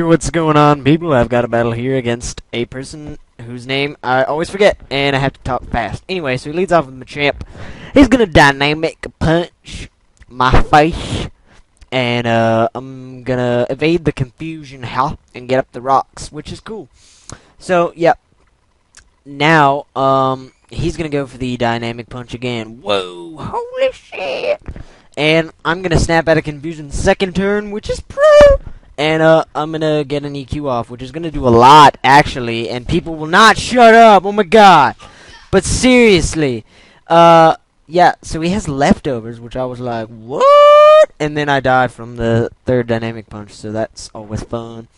what's going on, people? I've got a battle here against a person whose name I always forget, and I have to talk fast. Anyway, so he leads off with Machamp. He's gonna dynamic punch my face, and I'm gonna evade the confusion and get up the rocks, which is cool. So, yep. Now, he's gonna go for the dynamic punch again. Whoa, holy shit! And I'm gonna snap out of confusion second turn, which is pro! And I'm gonna get an EQ off, which is gonna do a lot, actually, and people will not shut up, oh my god! But seriously, yeah, so he has leftovers, which I was like, what? And then I die from the third dynamic punch, so that's always fun.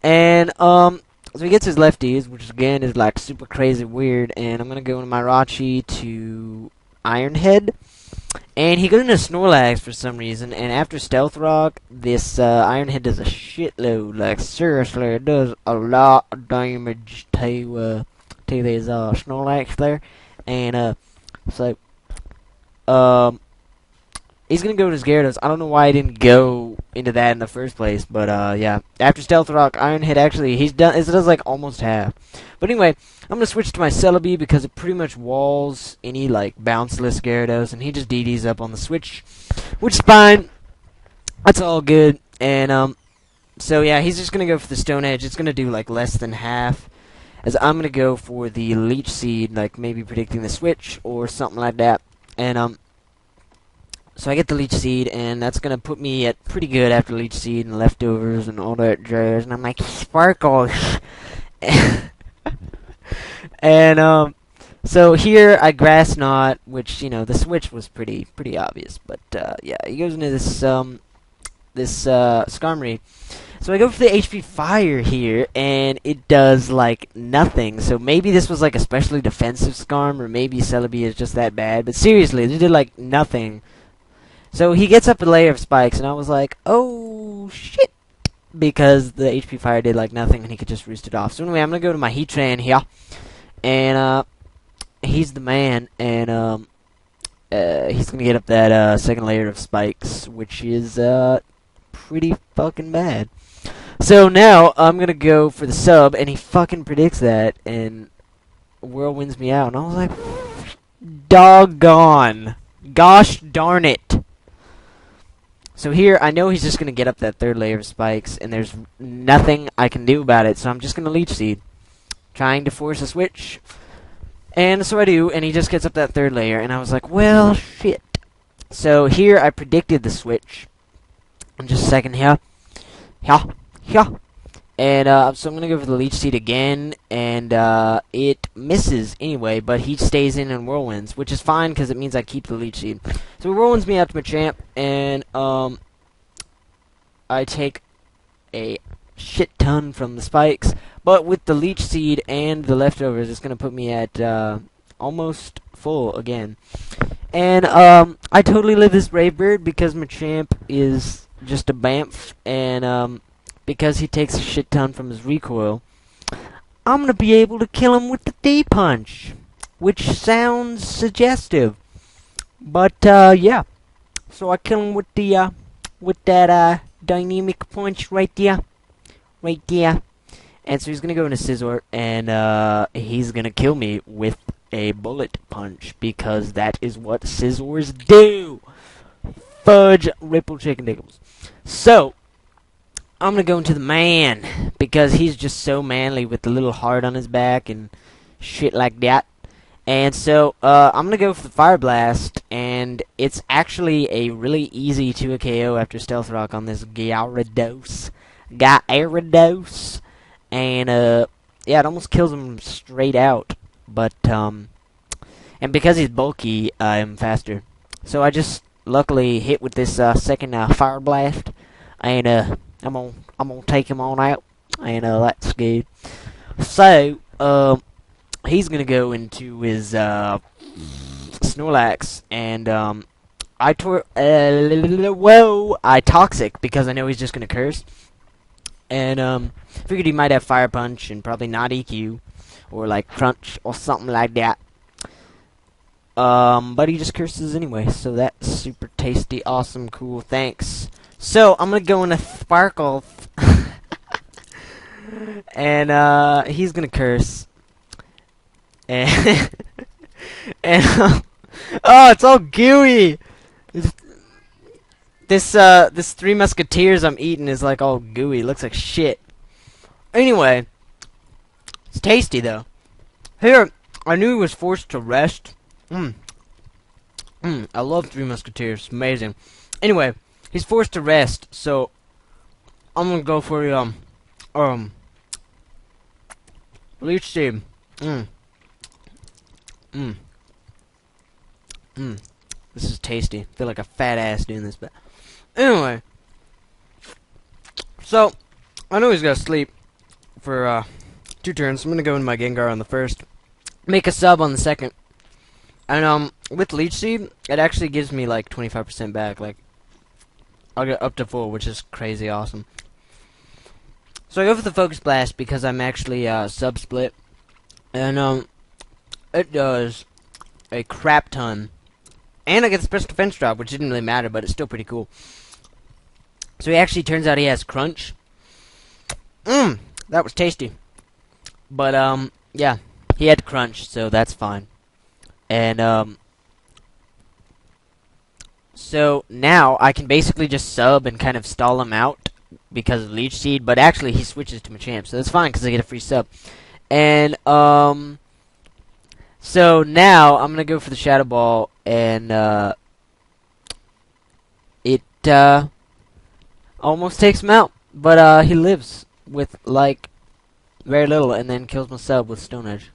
And, so he gets his lefties, which again is like super crazy weird, and I'm gonna go into my Rachi to Iron Head. And he goes into Snorlax for some reason, and after Stealth Rock, this Iron Head does a shitload. Like, seriously, it does a lot of damage to these Snorlax there. And, so, he's gonna go to his Gyarados. I don't know why I didn't go into that in the first place, but, yeah. After Stealth Rock, Iron Head actually, it does like almost half. But anyway, I'm gonna switch to my Celebi because it pretty much walls any, like, bounceless Gyarados, and he just DDs up on the switch, which is fine. That's all good. And, so yeah, he's just gonna go for the Stone Edge. It's gonna do, like, less than half, as I'm gonna go for the Leech Seed, like, maybe predicting the switch or something like that. And, so I get the Leech Seed, and that's gonna put me at pretty good after Leech Seed and leftovers and all that jazz, and I'm like, sparkles! And, so here I Grass Knot, which, you know, the switch was pretty obvious, but, yeah, he goes into this Skarmory. So I go for the HP Fire here, and it does, like, nothing. So maybe this was, like, a specially defensive Skarm, or maybe Celebi is just that bad, but seriously, it did, like, nothing. So he gets up a layer of spikes, and I was like, oh, shit, because the HP Fire did, like, nothing, and he could just roost it off. So anyway, I'm gonna go to my Heatran here. And, he's the man, and, he's gonna get up that, second layer of spikes, which is, pretty fucking bad. So now, I'm gonna go for the sub, and he fucking predicts that, and whirlwinds me out, and I was like, doggone. Gosh darn it. So here, I know he's just gonna get up that third layer of spikes, and there's nothing I can do about it, so I'm just gonna Leech Seed. Trying to force a switch, and so I do, and he just gets up that third layer, and I was like, well, shit. So here I predicted the switch, and just a second here, and so I'm gonna go for the Leech Seed again, and it misses anyway, but he stays in and whirlwinds, which is fine because it means I keep the Leech Seed. So he whirlwinds me out to Machamp, and I take a shit ton from the spikes, but with the Leech Seed and the leftovers, it's gonna put me at almost full again. And I totally live this Brave Bird because Machamp is just a bamf, and because he takes a shit ton from his recoil, I'm gonna be able to kill him with the D-Punch, which sounds suggestive. But yeah, so I kill him with the with that dynamic punch right there. And so he's gonna go into Scizor, and he's gonna kill me with a bullet punch, because that is what Scizors do! Fudge Ripple Chicken Diggles. So, I'm gonna go into the man, because he's just so manly with the little heart on his back and shit like that. And so, I'm gonna go for the Fire Blast, and it's actually a really easy 2 KO after Stealth Rock on this Gyarados. And, yeah, it almost kills him straight out. But, and because he's bulky, I'm faster. So I just luckily hit with this, second, Fire Blast. And, I'm gonna take him on out. And, that's good. So, he's gonna go into his, Snorlax. And, I Toxic, because I know he's just gonna curse. And, figured he might have Fire Punch and probably not EQ, or like Crunch, or something like that. But he just curses anyway, so that's super tasty, awesome, cool, thanks. So, I'm gonna go into Sparkle. And he's gonna curse. And and oh, it's all gooey. This Three Musketeers I'm eating is like all gooey. It looks like shit. Anyway, it's tasty though. Here, I knew he was forced to rest. I love Three Musketeers. It's amazing. Anyway, he's forced to rest, so I'm gonna go for the leech seed. This is tasty. I feel like a fat ass doing this, but anyway. So I know he's gonna sleep for 2 turns. I'm gonna go into my Gengar on the first, make a sub on the second, and with Leech Seed, it actually gives me like 25% back. Like I'll get up to full, which is crazy awesome. So I go for the Focus Blast because I'm actually sub split, and it does a crap ton, and I get the special defense drop, which didn't really matter, but it's still pretty cool. So he actually turns out he has Crunch. That was tasty. But yeah, he had Crunch, so that's fine. And so now I can basically just sub and kind of stall him out because of Leech Seed, but actually he switches to Machamp, so that's fine because I get a free sub. And so now I'm gonna go for the Shadow Ball, and it almost takes him out, but he lives with like very little, and then kills my sub with Stone Edge.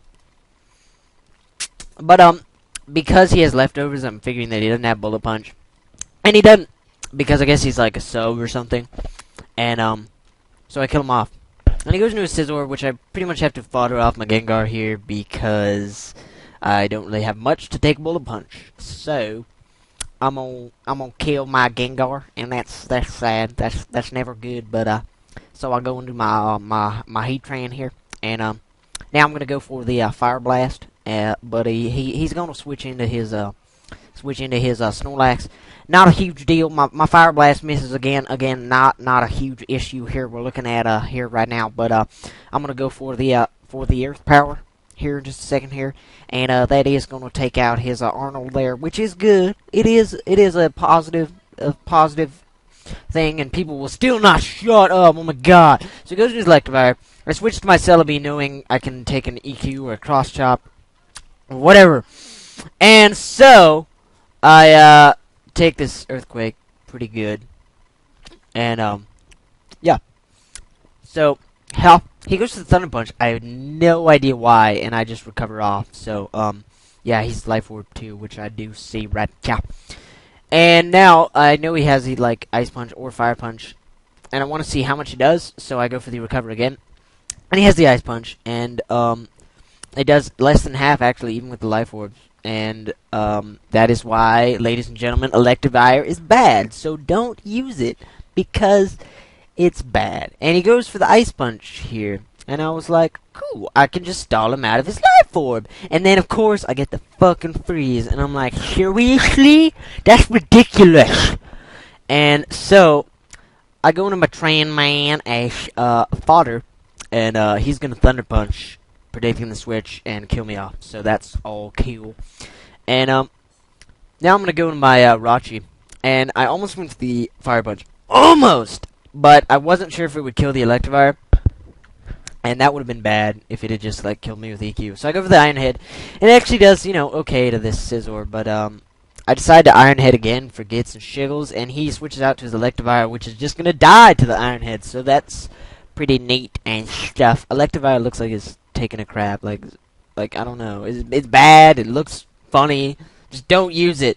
But because he has leftovers, I'm figuring that he doesn't have Bullet Punch, and he doesn't, because I guess he's like a sub or something. And so I kill him off, and he goes into a Scizor, which I pretty much have to fodder off my Gengar here because I don't really have much to take Bullet Punch. So I'm gonna kill my Gengar, and that's sad. That's never good. But so I go into my Heat Train here, and now I'm gonna go for the Fire Blast. But he's gonna switch into his Snorlax. Not a huge deal. My Fire Blast misses again. Again, not a huge issue here. We're looking at here right now. But I'm gonna go for the Earth Power here in just a second here, and that is gonna take out his Arnold there, which is good. It is a positive thing, and people will still not shut up. Oh my god! So he goes to his Electivire. I switched to my Celebi, knowing I can take an EQ or a Cross Chop or whatever, and so I take this Earthquake pretty good, and yeah. So he goes to the Thunder Punch. I have no idea why, and I just recover off. So yeah, he's Life Orb too, which I do see right now. And now I know he has the like Ice Punch or Fire Punch, and I want to see how much he does. So I go for the Recover again, and he has the Ice Punch, and it does less than half actually, even with the Life Orbs. And that is why, ladies and gentlemen, Electivire is bad. So don't use it because it's bad. And he goes for the Ice Punch here, and I was like, cool, I can just stall him out of his Life Orb. And then of course I get the fucking freeze, and I'm like, seriously? That's ridiculous. And so I go into my Train Man as fodder, and he's gonna Thunder Punch, predicting the switch, and kill me off. So that's all cool. And now I'm gonna go into my Rachi, and I almost went to the Fire Punch. Almost! But I wasn't sure if it would kill the Electivire, and that would have been bad if it had just like killed me with EQ. So I go for the Iron Head, and it actually does, you know, okay to this Scizor, but I decide to Iron Head again for gits and shiggles, and he switches out to his Electivire, which is just gonna die to the Iron Head. So that's pretty neat and stuff. Electivire looks like it's taking a crap. Like I don't know. It's bad. It looks funny. Just don't use it.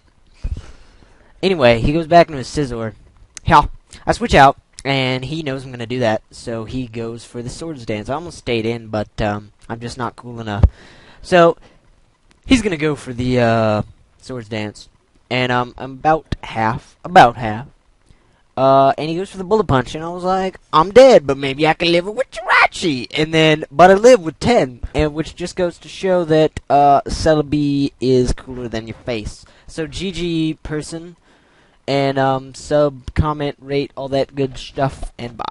Anyway, he goes back into his Scizor. Yeah, I switch out, and he knows I'm gonna do that, so he goes for the Swords Dance. I almost stayed in, but I'm just not cool enough. So he's gonna go for the Swords Dance, and I'm about half. And he goes for the Bullet Punch, and I was like, I'm dead, but maybe I can live with Jirachi. But I live with 10, and which just goes to show that Celebi is cooler than your face. So GG, person, and sub, comment, rate, all that good stuff, and bye.